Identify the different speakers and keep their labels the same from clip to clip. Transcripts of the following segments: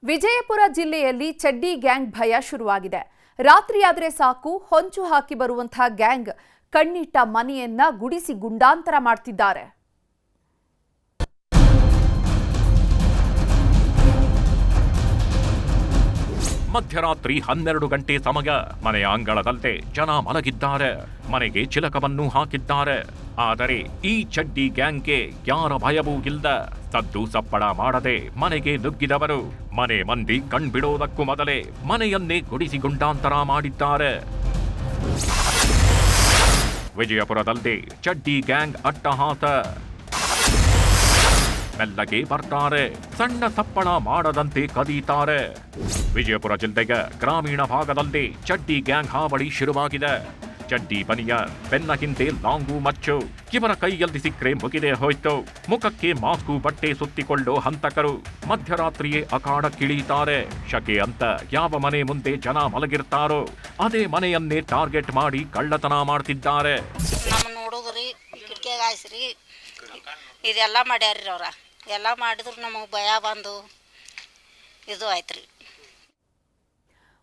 Speaker 1: ವಿಜಯಪುರ ಜಿಲ್ಲೆಯಲ್ಲಿ ಚಡ್ಡಿ ಗ್ಯಾಂಗ್ ಭಯ ಶುರುವಾಗಿದೆ. ರಾತ್ರಿಯಾದರೆ ಸಾಕು ಹೊಂಚು ಹಾಕಿ ಬರುವಂತಹ ಗ್ಯಾಂಗ್ ಕಣ್ಣಿಟ್ಟ ಮನೆಯನ್ನ ಗುಡಿಸಿ ಗುಂಡಾಂತರ ಮಾಡ್ತಿದ್ದಾರೆ.
Speaker 2: ಮಧ್ಯರಾತ್ರಿ 12 ಗಂಟೆ ಸಮಯ. ಮನೆಯ ಅಂಗಳದಲ್ಲೇ ಜನ ಮಲಗಿದ್ದಾರೆ. ಮನೆಗೆ ಚಿಲಕವನ್ನು ಹಾಕಿದ್ದಾರೆ. ಆದರೆ ಈ ಚಡ್ಡಿ ಗ್ಯಾಂಗ್ಗೆ ಯಾರ ಭಯವೂ ಇಲ್ಲ. ಸದ್ದು ಸಪ್ಪಳ ಮಾಡದೆ ಮನೆಗೆ ನುಗ್ಗಿದವರು ಮನೆ ಮಂದಿ ಕಣ್ಬಿಡೋದಕ್ಕೂ ಮೊದಲೇ ಮನೆಯನ್ನೇ ಗುಡಿಸಿ ಗುಂಡಾಂತರ ಮಾಡಿದ್ದಾರೆ. ವಿಜಯಪುರದಲ್ಲಿ ಚಡ್ಡಿ ಗ್ಯಾಂಗ್ ಅಟ್ಟಹಾಸ. ಮೆಲ್ಲಗೆ ಬರ್ತಾರೆ, ಸಣ್ಣ ಸಪ್ಪಳ ಮಾಡದಂತೆ ಕದೀತಾರೆ. ವಿಜಯಪುರ ಜಿಲ್ಲೆಯ ಗ್ರಾಮೀಣ ಭಾಗದಲ್ಲಿ ಚಡ್ಡಿ ಗ್ಯಾಂಗ್ ಹಾವಳಿ ಶುರುವಾಗಿದೆ. ಚಡ್ಡಿ ಬನಿಯನ್, ಬೆನ್ನ ಹಿಂದೆ ಲಾಂಗು ಮಚ್ಚು. ಇವರ ಕೈಯಲ್ಲಿ ಸಿಕ್ಕರೆ ಮುಗಿದೇ ಹೋಯ್ತು. ಮುಖಕ್ಕೆ ಮಾಸ್ಕು ಬಟ್ಟೆ ಸುತ್ತಿಕೊಳ್ಳೋ ಹಂತಕರು ಮಧ್ಯರಾತ್ರಿಯೇ ಅಖಾಡಕ್ಕಿಳಿಯುತ್ತಾರೆ. ಶಕೆ ಅಂತ ಯಾವ ಮನೆ ಮುಂದೆ ಜನ ಮಲಗಿರ್ತಾರೋ ಅದೇ ಮನೆಯನ್ನೇ ಟಾರ್ಗೆಟ್ ಮಾಡಿ ಕಳ್ಳತನ ಮಾಡ್ತಿದ್ದಾರೆ.
Speaker 3: ನೋಡುದ್ರಿ ಕಿಟಕಿಯಾಗಾಯ್ಸ್ರಿ ಇದೆಲ್ಲ ಮಾಡ್ಯಾರ್ರಿ. ಅವ್ರ ಎಲ್ಲ ಮಾಡಿದ್ರು ನಮಗೆ ಭಯ ಬಂದು ಇದು ಆಯ್ತ್ರಿ.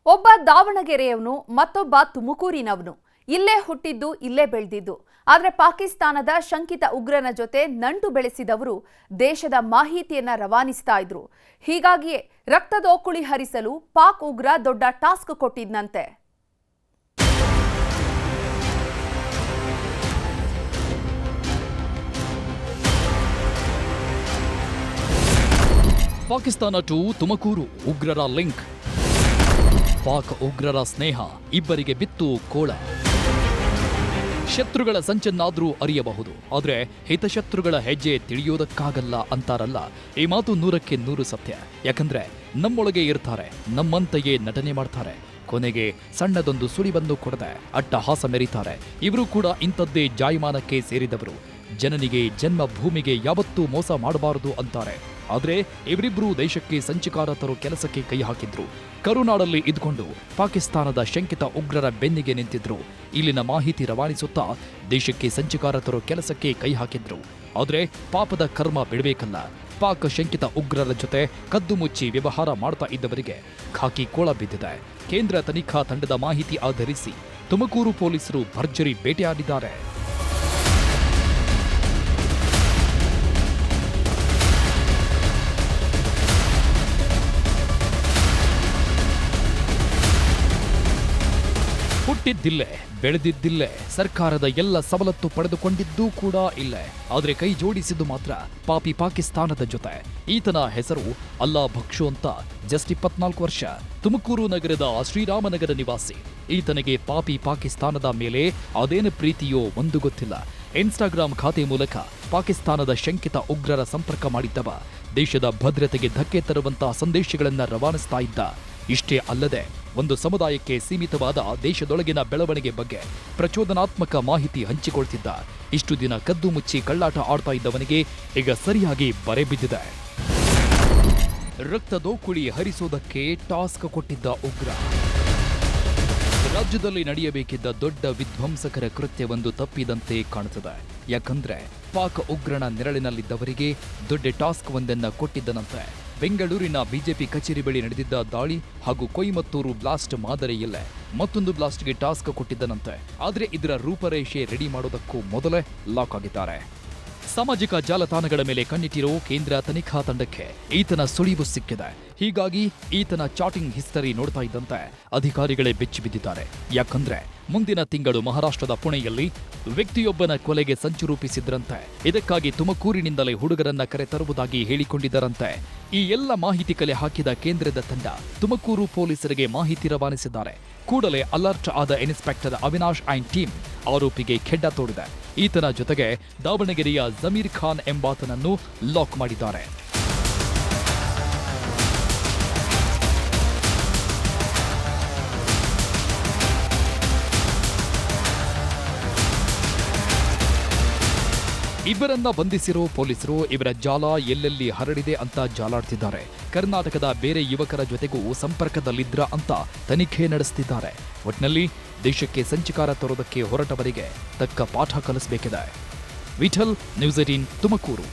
Speaker 1: ಒಬ್ಬ ದಾವಣಗೆರೆಯವನು, ಮತ್ತೊಬ್ಬ ತುಮಕೂರಿನವನು. ಇಲ್ಲೇ ಹುಟ್ಟಿದ್ದು, ಇಲ್ಲೇ ಬೆಳೆದಿದ್ದು. ಆದರೆ ಪಾಕಿಸ್ತಾನದ ಶಂಕಿತ ಉಗ್ರನ ಜೊತೆ ನಂಟು ಬೆಳೆಸಿದವರು ದೇಶದ ಮಾಹಿತಿಯನ್ನ ರವಾನಿಸ್ತಾ ಇದ್ರು. ಹೀಗಾಗಿಯೇ ರಕ್ತದೋಕುಳಿ ಹರಿಸಲು ಪಾಕ್ ಉಗ್ರ ದೊಡ್ಡ ಟಾಸ್ಕ್ ಕೊಟ್ಟಿದ್ನಂತೆ.
Speaker 4: ಪಾಕಿಸ್ತಾನ ಟು ತುಮಕೂರು ಉಗ್ರರ ಲಿಂಕ್. ಪಾಕ್ ಉಗ್ರರ ಸ್ನೇಹ ಇಬ್ಬರಿಗೆ ಬಿತ್ತು ಕೋಳ. ಶತ್ರುಗಳ ಸಂಚನ್ನಾದ್ರೂ ಅರಿಯಬಹುದು, ಆದರೆ ಹಿತಶತ್ರುಗಳ ಹೆಜ್ಜೆ ತಿಳಿಯೋದಕ್ಕಾಗಲ್ಲ ಅಂತಾರಲ್ಲ. ಈ ಮಾತು 100ಕ್ಕೆ 100 ಸತ್ಯ. ಯಾಕಂದ್ರೆ ನಮ್ಮೊಳಗೆ ಇರ್ತಾರೆ, ನಮ್ಮಂತೆಯೇ ನಟನೆ ಮಾಡ್ತಾರೆ. ಕೊನೆಗೆ ಸಣ್ಣದೊಂದು ಸುಳಿವನ್ನು ಕೊಡದೆ ಅಟ್ಟಹಾಸ ಮೆರೀತಾರೆ. ಇವರು ಕೂಡ ಇಂಥದ್ದೇ ಜಾಯಮಾನಕ್ಕೆ ಸೇರಿದವರು. ಜನನಿಗೆ ಜನ್ಮ ಭೂಮಿಗೆ ಯಾವತ್ತೂ ಮೋಸ ಮಾಡಬಾರದು ಅಂತಾರೆ. ಆದರೆ ಇವರಿಬ್ಬರೂ ದೇಶಕ್ಕೆ ಸಂಚಕಾರ ತರೋ ಕೆಲಸಕ್ಕೆ ಕೈ ಹಾಕಿದ್ರು. ಕರುನಾಡಲ್ಲಿ ಇದ್ಕೊಂಡು ಪಾಕಿಸ್ತಾನದ ಶಂಕಿತ ಉಗ್ರರ ಬೆನ್ನಿಗೆ ನಿಂತಿದ್ರು. ಇಲ್ಲಿನ ಮಾಹಿತಿ ರವಾನಿಸುತ್ತಾ ದೇಶಕ್ಕೆ ಸಂಚಕಾರ ತರೋ ಕೆಲಸಕ್ಕೆ ಕೈ ಹಾಕಿದ್ರು. ಆದರೆ ಪಾಪದ ಕರ್ಮ ಬಿಡಬೇಕಲ್ಲ. ಪಾಕ್ ಶಂಕಿತ ಉಗ್ರರ ಜೊತೆ ಕದ್ದು ಮುಚ್ಚಿ ವ್ಯವಹಾರ ಮಾಡ್ತಾ ಇದ್ದವರಿಗೆ ಖಾಕಿ ಕೋಳ ಬಿದ್ದಿದೆ. ಕೇಂದ್ರ ತನಿಖಾ ತಂಡದ ಮಾಹಿತಿ ಆಧರಿಸಿ ತುಮಕೂರು ಪೊಲೀಸರು ಭರ್ಜರಿ ಬೇಟೆಯಾಡಿದ್ದಾರೆ. ಹುಟ್ಟಿದ್ದಿಲ್ಲೇ, ಬೆಳೆದಿದ್ದಿಲ್ಲೇ, ಸರ್ಕಾರದ ಎಲ್ಲ ಸವಲತ್ತು ಪಡೆದುಕೊಂಡಿದ್ದೂ ಕೂಡ ಇಲ್ಲೇ. ಆದರೆ ಕೈ ಜೋಡಿಸಿದ್ದು ಮಾತ್ರ ಪಾಪಿ ಪಾಕಿಸ್ತಾನದ ಜೊತೆ. ಈತನ ಹೆಸರು ಅಲ್ಲಾ ಭಕ್ಷು ಅಂತ. ಜಸ್ಟ್ 24 ವರ್ಷ. ತುಮಕೂರು ನಗರದ ಶ್ರೀರಾಮನಗರ ನಿವಾಸಿ. ಈತನಿಗೆ ಪಾಪಿ ಪಾಕಿಸ್ತಾನದ ಮೇಲೆ ಅದೇನು ಪ್ರೀತಿಯೋ ಒಂದು ಗೊತ್ತಿಲ್ಲ. ಇನ್ಸ್ಟಾಗ್ರಾಂ ಖಾತೆ ಮೂಲಕ ಪಾಕಿಸ್ತಾನದ ಶಂಕಿತ ಉಗ್ರರ ಸಂಪರ್ಕ ಮಾಡಿದ್ದವ ದೇಶದ ಭದ್ರತೆಗೆ ಧಕ್ಕೆ ತರುವಂತಹ ಸಂದೇಶಗಳನ್ನು ರವಾನಿಸ್ತಾ ಇದ್ದ. ಇಷ್ಟೇ ಅಲ್ಲದೆ ಒಂದು ಸಮುದಾಯಕ್ಕೆ ಸೀಮಿತವಾದ ದೇಶದೊಳಗಿನ ಬೆಳವಣಿಗೆ ಬಗ್ಗೆ ಪ್ರಚೋದನಾತ್ಮಕ ಮಾಹಿತಿ ಹಂಚಿಕೊಳ್ತಿದ್ದ. ಇಷ್ಟು ದಿನ ಕದ್ದು ಮುಚ್ಚಿ ಕಳ್ಳಾಟ ಆಡ್ತಾ ಇದ್ದವನಿಗೆ ಈಗ ಸರಿಯಾಗಿ ಬರೆ ಬಿದ್ದಿದೆ. ರಕ್ತದೋಕುಳಿ ಹರಿಸೋದಕ್ಕೆ ಟಾಸ್ಕ್ ಕೊಟ್ಟಿದ್ದ ಉಗ್ರ. ರಾಜ್ಯದಲ್ಲಿ ನಡೆಯಬೇಕಿದ್ದ ದೊಡ್ಡ ವಿಧ್ವಂಸಕರ ಕೃತ್ಯವೊಂದು ತಪ್ಪಿದಂತೆ ಕಾಣುತ್ತದೆ. ಯಾಕಂದ್ರೆ ಪಾಕ್ ಉಗ್ರನ ನೆರಳಿನಲ್ಲಿದ್ದವರಿಗೆ ದೊಡ್ಡ ಟಾಸ್ಕ್ ಒಂದನ್ನ ಕೊಟ್ಟಿದ್ದನಂತೆ. ಬೆಂಗಳೂರಿನ ಬಿಜೆಪಿ ಕಚೇರಿ ಬಳಿ ನಡೆದಿದ್ದ ದಾಳಿ ಹಾಗೂ ಕೊಯಮತ್ತೂರು ಬ್ಲಾಸ್ಟ್ ಮಾದರಿಯಲ್ಲೇ ಮತ್ತೊಂದು ಬ್ಲಾಸ್ಟ್ಗೆ ಟಾಸ್ಕ್ ಕೊಟ್ಟಿದ್ದನಂತೆ. ಆದರೆ ಇದರ ರೂಪರೇಷೆ ರೆಡಿ ಮಾಡೋದಕ್ಕೂ ಮೊದಲೇ ಲಾಕ್ ಆಗಿದ್ದಾರೆ. ಸಾಮಾಜಿಕ ಜಾಲತಾಣಗಳ ಮೇಲೆ ಕಣ್ಣಿಟ್ಟಿರೋ ಕೇಂದ್ರ ತನಿಖಾ ತಂಡಕ್ಕೆ ಈತನ ಸುಳಿವು ಸಿಕ್ಕಿದೆ. ಹೀಗಾಗಿ ಈತನ ಚಾಟಿಂಗ್ ಹಿಸ್ಟರಿ ನೋಡ್ತಾ ಇದ್ದಂತೆ ಅಧಿಕಾರಿಗಳೇ ಬೆಚ್ಚಿ ಬಿದ್ದಿದ್ದಾರೆ. ಯಾಕಂದ್ರೆ ಮುಂದಿನ ತಿಂಗಳು ಮಹಾರಾಷ್ಟ್ರದ ಪುಣೆಯಲ್ಲಿ ವ್ಯಕ್ತಿಯೊಬ್ಬನ ಕೊಲೆಗೆ ಸಂಚು ರೂಪಿಸಿದ್ರಂತೆ. ಇದಕ್ಕಾಗಿ ತುಮಕೂರಿನಿಂದಲೇ ಹುಡುಗರನ್ನ ಕರೆ ತರುವುದಾಗಿ ಹೇಳಿಕೊಂಡಿದ್ದರಂತೆ. ಈ ಎಲ್ಲ ಮಾಹಿತಿ ಕಲೆ ಹಾಕಿದ ಕೇಂದ್ರದ ತಂಡ ತುಮಕೂರು ಪೊಲೀಸರಿಗೆ ಮಾಹಿತಿ ರವಾನಿಸಿದ್ದಾರೆ. ಕೂಡಲೇ ಅಲರ್ಟ್ ಆದ ಇನ್ಸ್ಪೆಕ್ಟರ್ ಅವಿನಾಶ್ ಅಂಡ್ ಟೀಮ್ ಆರೋಪಿಗೆ ಖೆಡ್ಡ ತೋಡಿದೆ. ಈತನ ಜೊತೆಗೆ ದಾವಣಗೆರೆಯ ಜಮೀರ್ ಖಾನ್ ಎಂಬಾತನನ್ನು ಲಾಕ್ ಮಾಡಿದ್ದಾರೆ. ಇಬ್ಬರನ್ನ ಬಂಧಿಸಿರೋ ಪೊಲೀಸರು ಇವರ ಜಾಲ ಎಲ್ಲೆಲ್ಲಿ ಹರಡಿದೆ ಅಂತ ಜಾಲಾಡ್ತಿದ್ದಾರೆ. ಕರ್ನಾಟಕದ ಬೇರೆ ಯುವಕರ ಜೊತೆಗೂ ಸಂಪರ್ಕದಲ್ಲಿದ್ರ ಅಂತ ತನಿಖೆ ನಡೆಸುತ್ತಿದ್ದಾರೆ. ಒಟ್ನಲ್ಲಿ ದೇಶಕ್ಕೆ ಸಂಚಕಾರ ತರೋದಕ್ಕೆ ಹೊರಟವರಿಗೆ ತಕ್ಕ ಪಾಠ ಕಲಿಸಬೇಕಿದೆ. ವಿಠಲ್, ನ್ಯೂಸ್ 18 ತುಮಕೂರು.